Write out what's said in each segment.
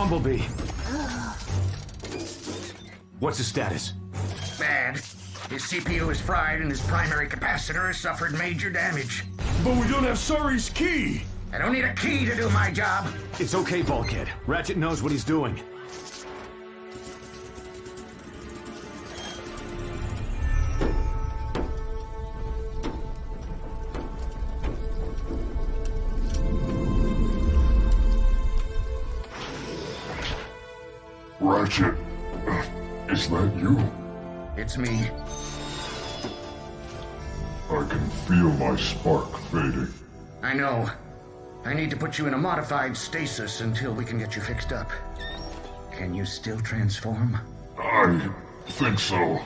Bumblebee. What's the status? Bad. His CPU is fried and his primary capacitor has suffered major damage. But we don't have Sari's key! I don't need a key to do my job. It's okay, Bulkhead. Ratchet knows what he's doing. Ratchet, is that you? It's me. I can feel my spark fading. I know. I need to put you in a modified stasis until we can get you fixed up. Can you still transform? I think so.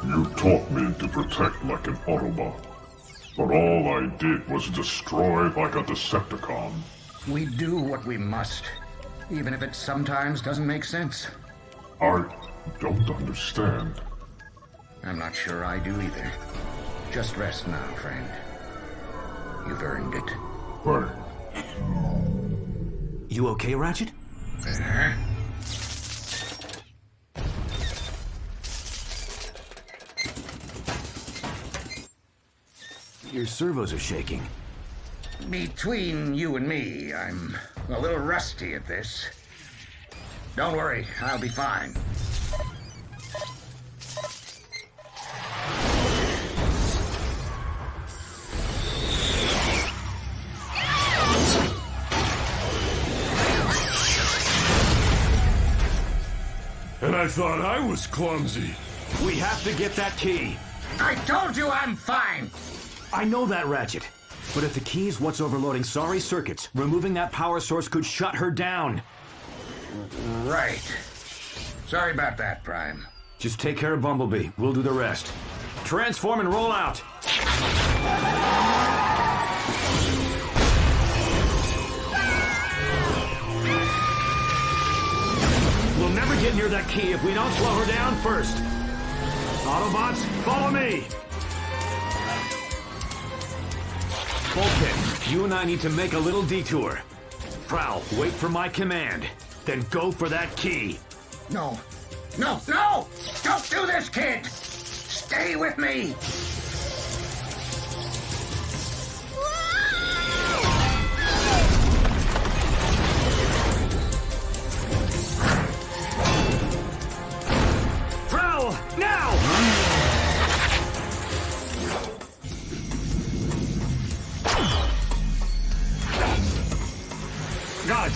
You taught me to protect like an Autobot, but all I did was destroy like a Decepticon. We do what we must, even if it sometimes doesn't make sense. I don't understand. I'm not sure I do either. Just rest now, friend. You've earned it. Thanks. You okay, Ratchet? Uh-huh. Your servos are shaking. Between you and me, I'm a little rusty at this. Don't worry, I'll be fine. And I thought I was clumsy. We have to get that key. I told you I'm fine! I know that, Ratchet. But if the key is what's overloading Sari's circuits, removing that power source could shut her down. Right. Sorry about that, Prime. Just take care of Bumblebee. We'll do the rest. Transform and roll out! We'll never get near that key if we don't slow her down first. Autobots, follow me! Bulkhead, you and I need to make a little detour. Prowl, wait for my command. Then go for that key. No. No, no! Don't do this, kid! Stay with me! Prowl, now! God!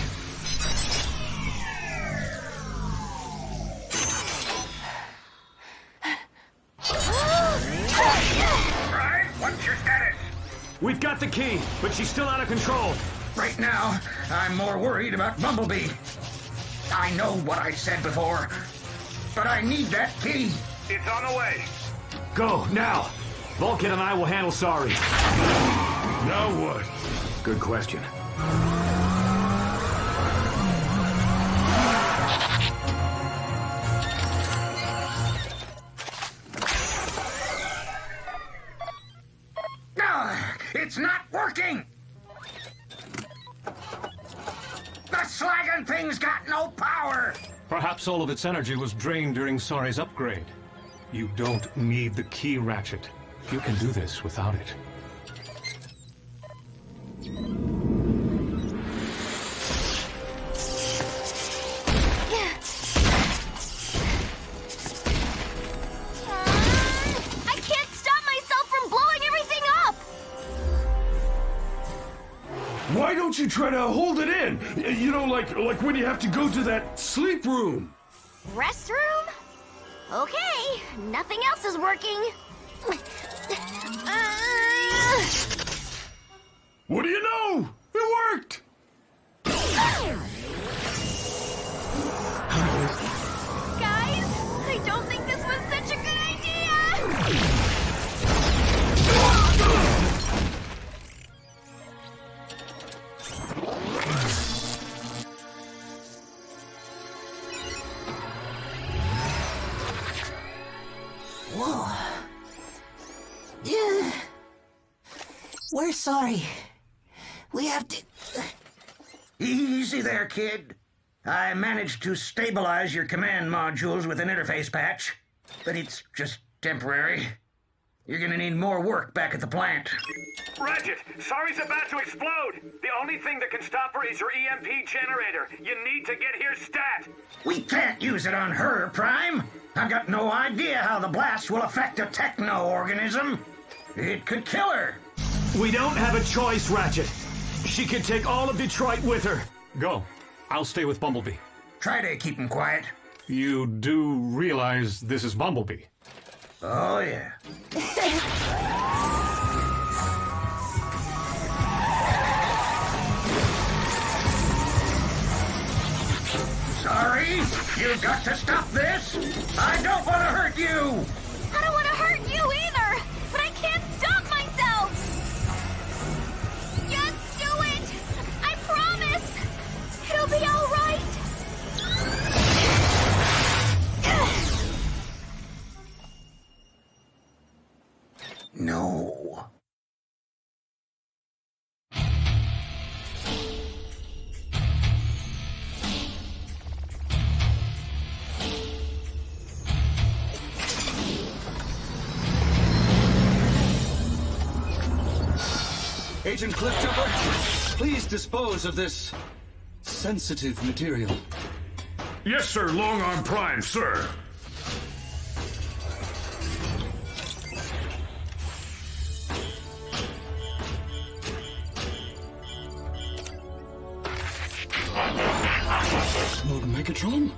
Right? What's your status? We've got the key, but she's still out of control. Right now, I'm more worried about Bumblebee. I know what I said before, but I need that key. It's on the way. Go, now! Vulcan and I will handle Sari. Now what? Good question. It's not working! The slagging thing's got no power! Perhaps all of its energy was drained during Sari's upgrade. You don't need the key, Ratchet. You can do this without it. I can't stop myself from blowing everything up! Why don't you try to hold it in? You know, like when you have to go to that sleep room. Restroom? Okay, nothing else is working. What do you know? It worked! Guys, I don't think this was such a good idea! We're sorry. We have to... Easy there, kid. I managed to stabilize your command modules with an interface patch, but it's just temporary. You're gonna need more work back at the plant. Ratchet, Sorry's about to explode. The only thing that can stop her is your EMP generator. You need to get here stat. We can't use it on her, Prime. I've got no idea how the blast will affect a techno-organism. It could kill her. We don't have a choice, Ratchet. She could take all of Detroit with her. Go. I'll stay with Bumblebee. Try to keep him quiet. You do realize this is Bumblebee? Oh, yeah. Sorry, you've got to stop this. I don't want to hurt you. I don't want to hurt you either, but I can't stop myself. Just do it. I promise. It'll be all right. No. Agent Cliffjumper, please dispose of this sensitive material. Yes, sir, Long Arm Prime, sir. Lord Megatron?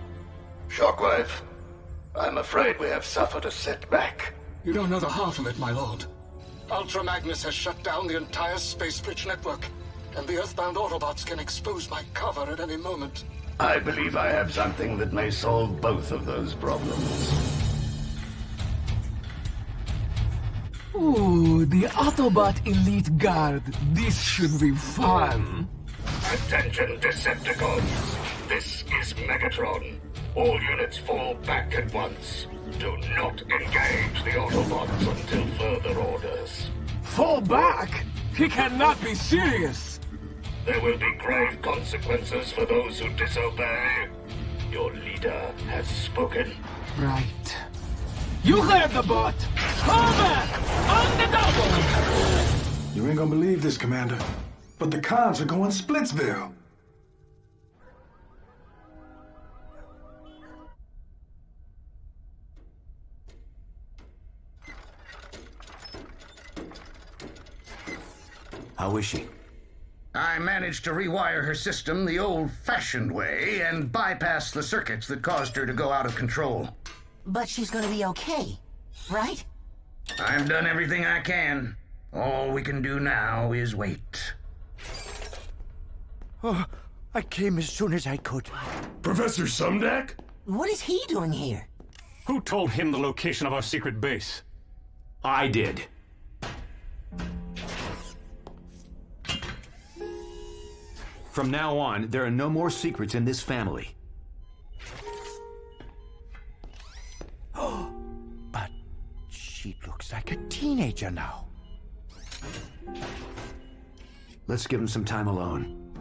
Shockwave, I'm afraid we have suffered a setback. You don't know the half of it, my lord. Ultra Magnus has shut down the entire Space Bridge network, and the Earthbound Autobots can expose my cover at any moment. I believe I have something that may solve both of those problems. Ooh, the Autobot Elite Guard. This should be fun. Attention, Decepticons. This is Megatron. All units fall back at once. Do not engage the Autobots until further orders. Fall back? He cannot be serious. There will be grave consequences for those who disobey. Your leader has spoken. Right. You heard the bot! Fall back! On the double! You ain't gonna believe this, Commander, but the cons are going Splitsville. How is she? I managed to rewire her system the old-fashioned way and bypass the circuits that caused her to go out of control. But she's gonna be okay, right? I've done everything I can. All we can do now is wait. Oh, I came as soon as I could. Professor Sumdac? What is he doing here? Who told him the location of our secret base? I did. From now on, there are no more secrets in this family. But she looks like a teenager now. Let's give him some time alone.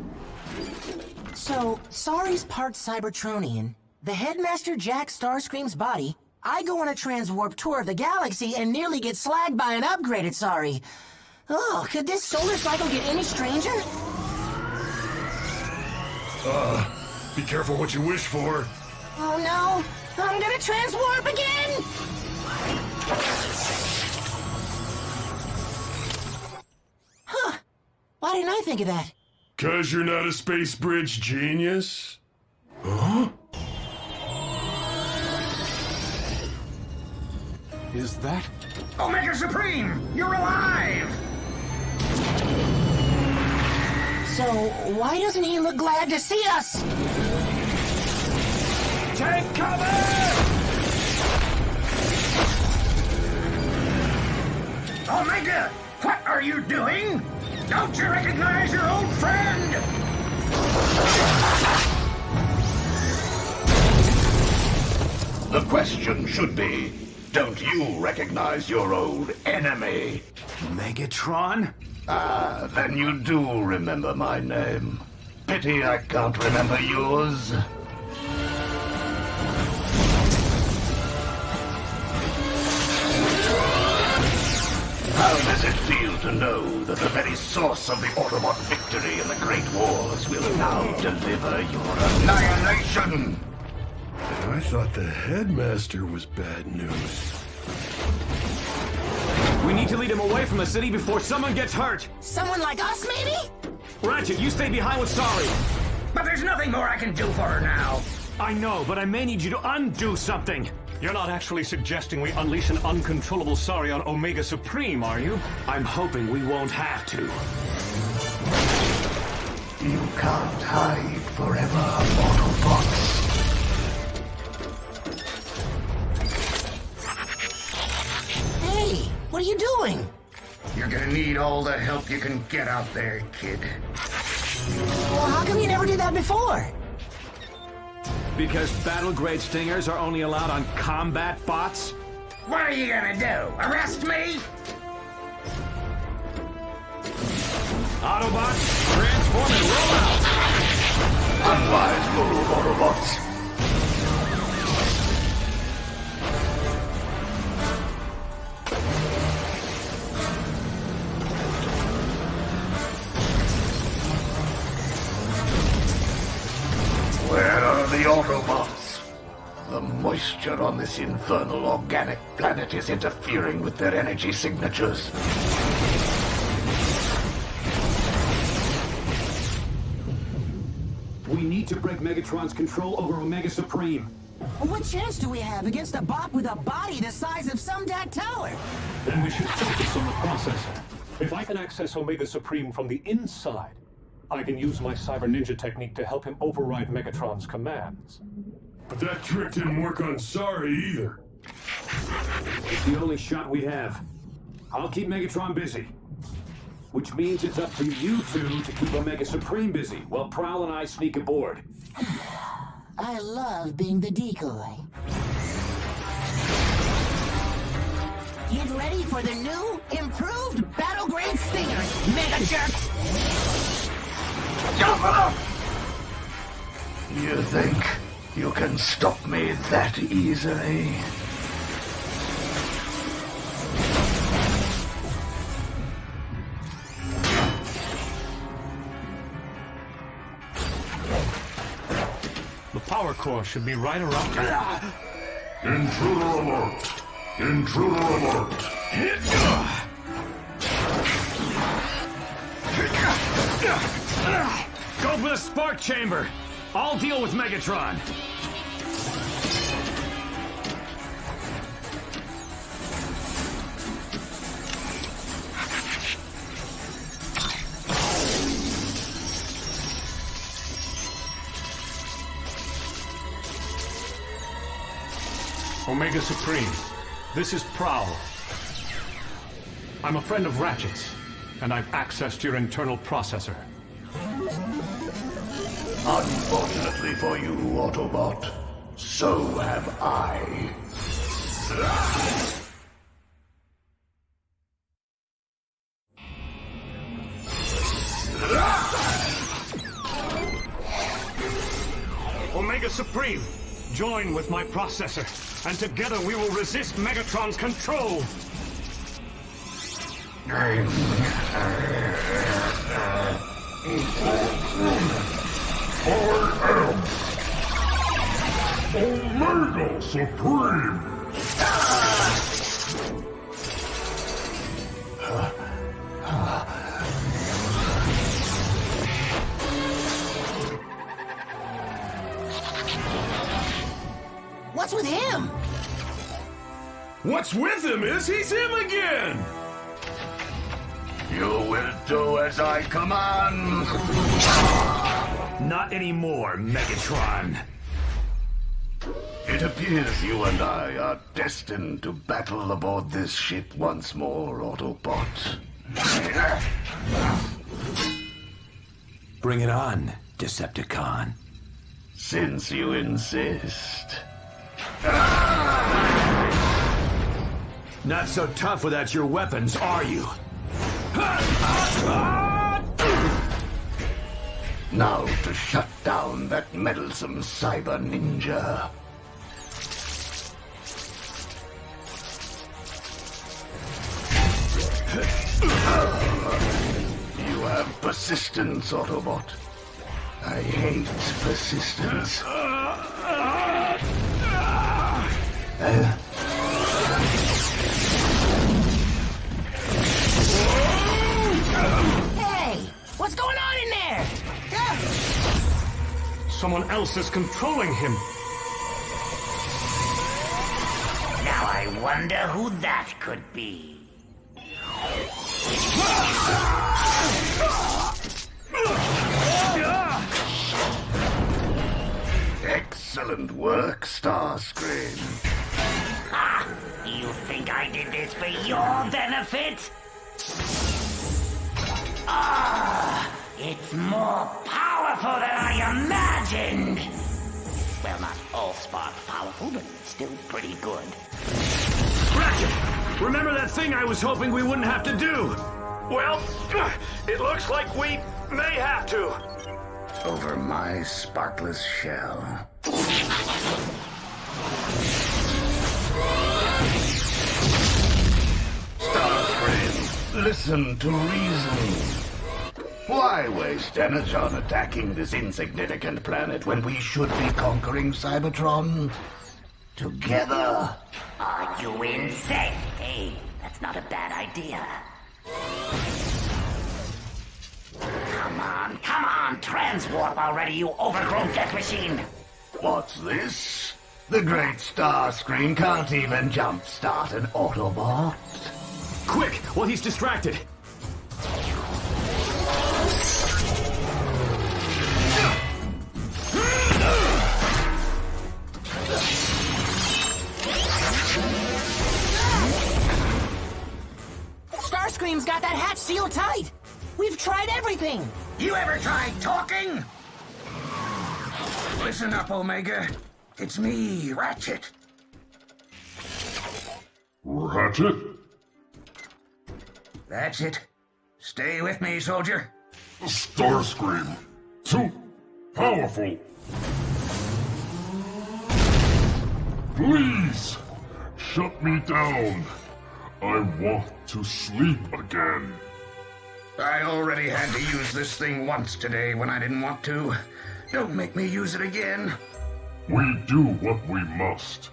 So, Sorry's part Cybertronian, the Headmaster jacks Starscream's body, I go on a transwarp tour of the galaxy and nearly get slagged by an upgraded Sorry. Oh, could this solar cycle get any stranger? Be careful what you wish for. Oh no! I'm gonna transwarp again! Huh. Why didn't I think of that? 'Cause you're not a space bridge genius? Huh? Is that... Omega Supreme! You're alive! So, why doesn't he look glad to see us? Take cover! Omega! What are you doing? Don't you recognize your old friend? The question should be, don't you recognize your old enemy? Megatron? Ah, then you do remember my name. Pity I can't remember yours. How does it feel to know that the very source of the Autobot victory in the Great Wars will now deliver your annihilation? I thought the headmaster was bad news. We need to lead him away from the city before someone gets hurt. Someone like us, maybe? Ratchet, you stay behind with Sorry. But there's nothing more I can do for her now. I know, but I may need you to undo something. You're not actually suggesting we unleash an uncontrollable Sorry on Omega Supreme, are you? I'm hoping we won't have to. You can't hide forever, Autobots. Hey, what are you doing? You're gonna need all the help you can get out there, kid. Well, how come you never did that before? Because battle-grade stingers are only allowed on combat bots? What are you gonna do? Arrest me? Autobots, transform and roll out! Unwise move, Autobots. Where are the Autobots? The moisture on this infernal organic planet is interfering with their energy signatures. We need to break Megatron's control over Omega Supreme. Well, what chance do we have against a bot with a body the size of some dat tower? Then we should focus on the processor. If I can access Omega Supreme from the inside, I can use my Cyber Ninja technique to help him override Megatron's commands. But that trick didn't work on Sorry either. It's the only shot we have. I'll keep Megatron busy. Which means it's up to you two to keep Omega Supreme busy, while Prowl and I sneak aboard. I love being the decoy. Get ready for the new, improved battle-grade stingers, Mega Jerks! You think you can stop me that easily? The power core should be right around here. Intruder alert! Intruder alert! Go for the spark chamber! I'll deal with Megatron! Omega Supreme, this is Prowl. I'm a friend of Ratchet's, and I've accessed your internal processor. Unfortunately for you, Autobot, so have I. Omega Supreme, join with my processor, and together we will resist Megatron's control! Omega Supreme! What's with him? What's with him is he's him again! You will do as I command! Not anymore, Megatron. It appears you and I are destined to battle aboard this ship once more, Autobot. Bring it on, Decepticon. Since you insist. Not so tough without your weapons, are you? Now to shut down that meddlesome cyber ninja. You have persistence, Autobot. I hate persistence. Hey! What's going on in there? Someone else is controlling him. Now I wonder who that could be. Excellent work, Starscream. Ha! You think I did this for your benefit? Ah! It's more powerful than I imagined! Well, not all Spark powerful, but still pretty good. Ratchet! Remember that thing I was hoping we wouldn't have to do? Well, it looks like we may have to. Over my sparkless shell. Starscream, listen to reason. Why waste energy on attacking this insignificant planet when we should be conquering Cybertron? Together. Are you insane? Hey, that's not a bad idea. Come on, transwarp already, you overgrown death machine! What's this? The great Starscream can't even jumpstart an Autobot. Quick, while he's distracted. Starscream's got that hatch sealed tight. We've tried everything. You ever tried talking? Listen up, Omega. It's me, Ratchet. Ratchet? That's it. Stay with me, soldier. Starscream. Too powerful. Please, shut me down. I want to sleep again. I already had to use this thing once today when I didn't want to. Don't make me use it again. We do what we must,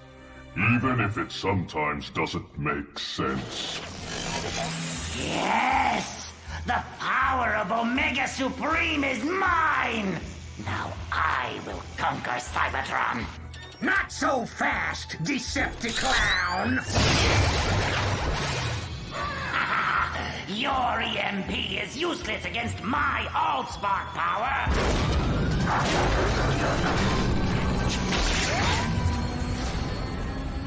even if it sometimes doesn't make sense. Yes! The power of Omega Supreme is mine! Now I will conquer Cybertron. Not so fast, Decepticlown! Your EMP is useless against my Allspark power!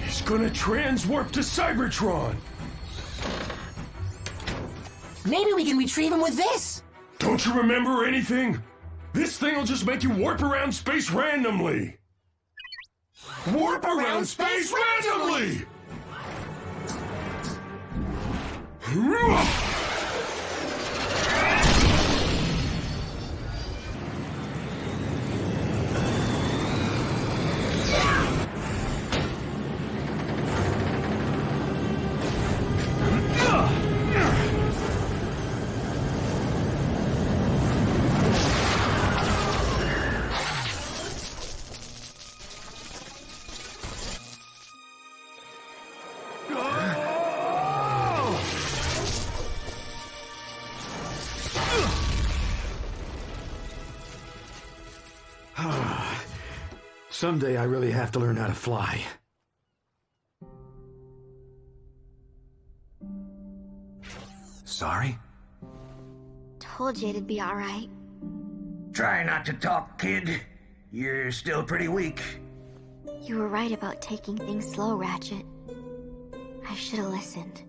He's gonna transwarp to Cybertron! Maybe we can retrieve him with this! Don't you remember anything? This thing will just make you warp around space randomly! Warp around space randomly! Someday I really have to learn how to fly. Sorry? Told you it'd be alright. Try not to talk, kid. You're still pretty weak. You were right about taking things slow, Ratchet. I should have listened.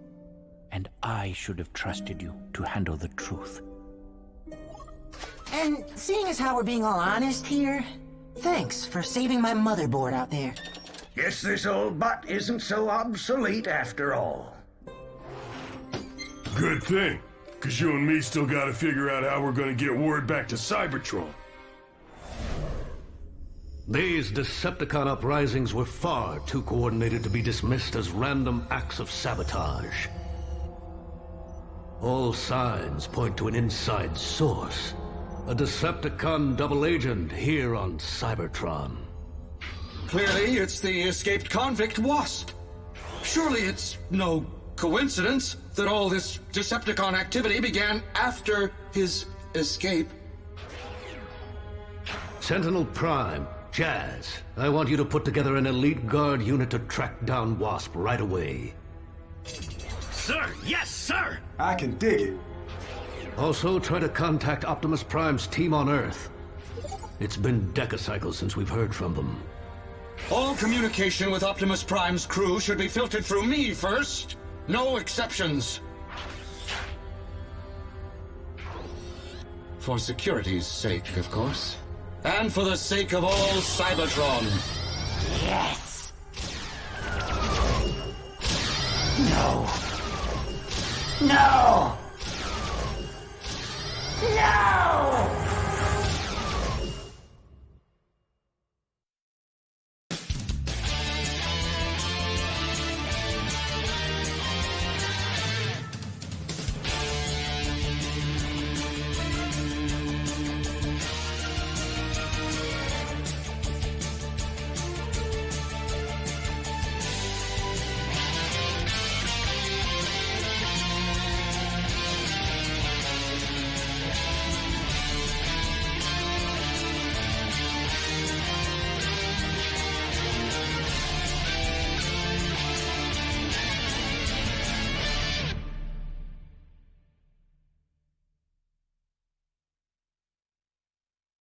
And I should have trusted you to handle the truth. And seeing as how we're being all honest here, thanks for saving my motherboard out there. Guess this old bot isn't so obsolete after all. Good thing. 'Cause you and me still gotta figure out how we're gonna get word back to Cybertron. These Decepticon uprisings were far too coordinated to be dismissed as random acts of sabotage. All signs point to an inside source. A Decepticon double agent here on Cybertron. Clearly, it's the escaped convict Wasp. Surely it's no coincidence that all this Decepticon activity began after his escape. Sentinel Prime, Jazz, I want you to put together an elite guard unit to track down Wasp right away. Sir, yes, sir! I can dig it. Also, try to contact Optimus Prime's team on Earth. It's been decacycles since we've heard from them. All communication with Optimus Prime's crew should be filtered through me first. No exceptions. For security's sake, of course. And for the sake of all Cybertron. Yes! No! No!